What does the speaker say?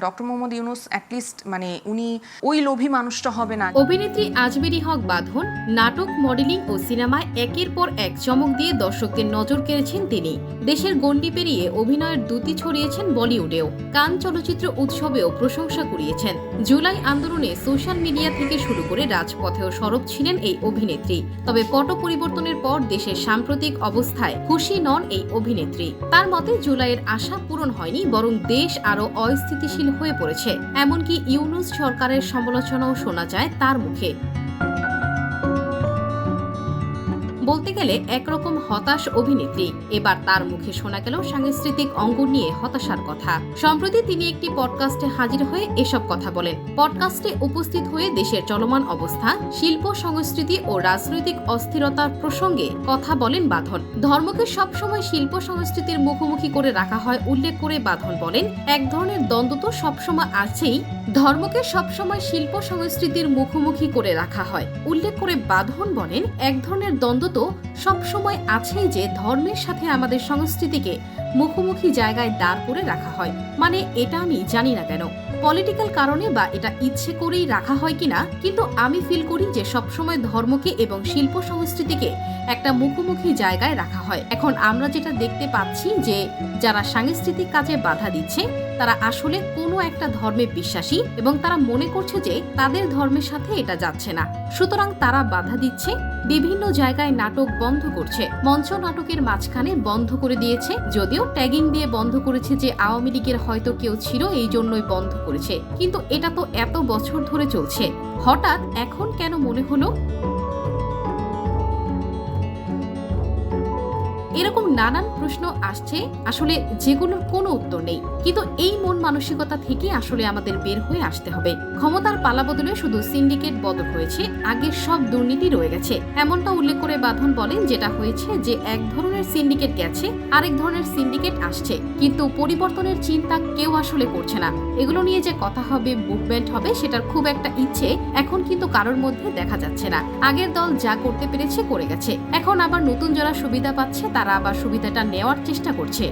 Doctor Mohammad Yunus at least উনি ওই লোভী মানুষটা হবে না। অভিনেত্রী আজমেরী হক বাঁধন নাটক, মডেলিং ও সিনেমায় একের পর এক চমক দিয়ে দর্শকদের নজর কেড়েছেন তিনি। দেশের গণ্ডি পেরিয়ে অভিনয়ের দ্যুতি ছড়িয়েছেন বলিউডেও। কান চলচ্চিত্র উৎসবেও প্রশংসা কুড়িয়েছেন। জুলাই আন্দোলনে সোশ্যাল মিডিয়া থেকে শুরু করে রাজপথেও সরব ছিলেন এই অভিনেত্রী। তবে পট পরিবর্তনের পর দেশের সাম্প্রতিক অবস্থায় খুশি নন এই অভিনেত্রী। তার মতে জুলাইয়ের আশা পূরণ হয়নি, বরং দেশ আরও অস্থিতিশীল হয়ে পড়েছে। এমনকি ইউনূস সরকারের সমালোচনাও শোনা যায় তার মুখে। বলতে গেলে একরকম হতাশ অভিনেত্রী। এবার তার মুখে শোনা গেল সাংস্কৃতিক অঙ্গন নিয়ে হতাশার কথা। সম্প্রতি তিনি একটি পডকাস্টে হাজির হয়ে এসব কথা বলেন। পডকাস্টে উপস্থিত হয়ে দেশের চলমান অবস্থা, শিল্প সংস্কৃতি ও রাজনৈতিক অস্থিরতার প্রসঙ্গে কথা বলেন বাঁধন। ধর্মকে সবসময় শিল্প সংস্কৃতির মুখোমুখি করে রাখা হয় উল্লেখ করে বাঁধন বলেন, এক ধরনের দ্বন্দ্ব তো সবসময় আছেই। ধর্মকে সবসময় শিল্প সংস্কৃতির মুখোমুখি করে রাখা হয় উল্লেখ করে বাঁধন বলেন, এক ধরনের দ্বন্দ্ব তো সবসময় আছেই যে ধর্মের সাথে আমাদের সংস্কৃতিকে মুখোমুখি জায়গায় দাঁড় করে রাখা হয়। এটা আমি জানি না কেন, পলিটিক্যাল কারণে বা এটা ইচ্ছে করেই রাখা হয় কিনা, কিন্তু আমি ফিল করি যে সবসময় ধর্মকে এবং শিল্প সংস্কৃতিকে একটা মুখোমুখি জায়গায় রাখা হয়। এখন আমরা যেটা দেখতে পাচ্ছি যে যারা সাংস্কৃতিক কাজে বাধা দিচ্ছে তারা আসলে কোনো একটা ধর্মে বিশ্বাসী এবং তারা মনে করছে যে তাদের ধর্মের সাথে এটা যাচ্ছে না, সুতরাং তারা বাধা দিচ্ছে। বিভিন্ন জায়গায় নাটক বন্ধ করছে, মঞ্চ নাটকের মাঝখানে বন্ধ করে দিয়েছে, যদিও ট্যাগিং দিয়ে বন্ধ করেছে যে আওয়ামী লীগের হয়তো কেউ ছিল এই জন্যই বন্ধ করেছে, কিন্তু এটা তো এত বছর ধরে চলছে, হঠাৎ এখন কেন মনে হলো? এরকম নানান প্রশ্ন আসছে আসলে, যেগুলোর কোনো উত্তর নেই। কিন্তু এই মন মানসিকতা থেকে আসলে আমাদের বের হয়ে আসতে হবে। ক্ষমতার পালাবদলে শুধু সিন্ডিকেট বদল হয়েছে, আগের সব দুর্নীতি রয়ে গেছে, এমনটা উল্লেখ করে বাঁধন বলেন, যেটা হয়েছে যে এক ধরনের সিন্ডিকেট গেছে, আরেক ধরনের সিন্ডিকেট আসছে, কিন্তু পরিবর্তনের চিন্তা কেউ আসলে করছে না। এগুলো নিয়ে যে কথা হবে, মুভমেন্ট হবে, সেটার খুব একটা ইচ্ছে এখন কিন্তু কারোর মধ্যে দেখা যাচ্ছে না। আগের দল যা করতে পেরেছে করে গেছে, এখন আবার নতুন যারা সুবিধা পাচ্ছে তারা আবার সুবিধাটা নেওয়ার চেষ্টা করছে।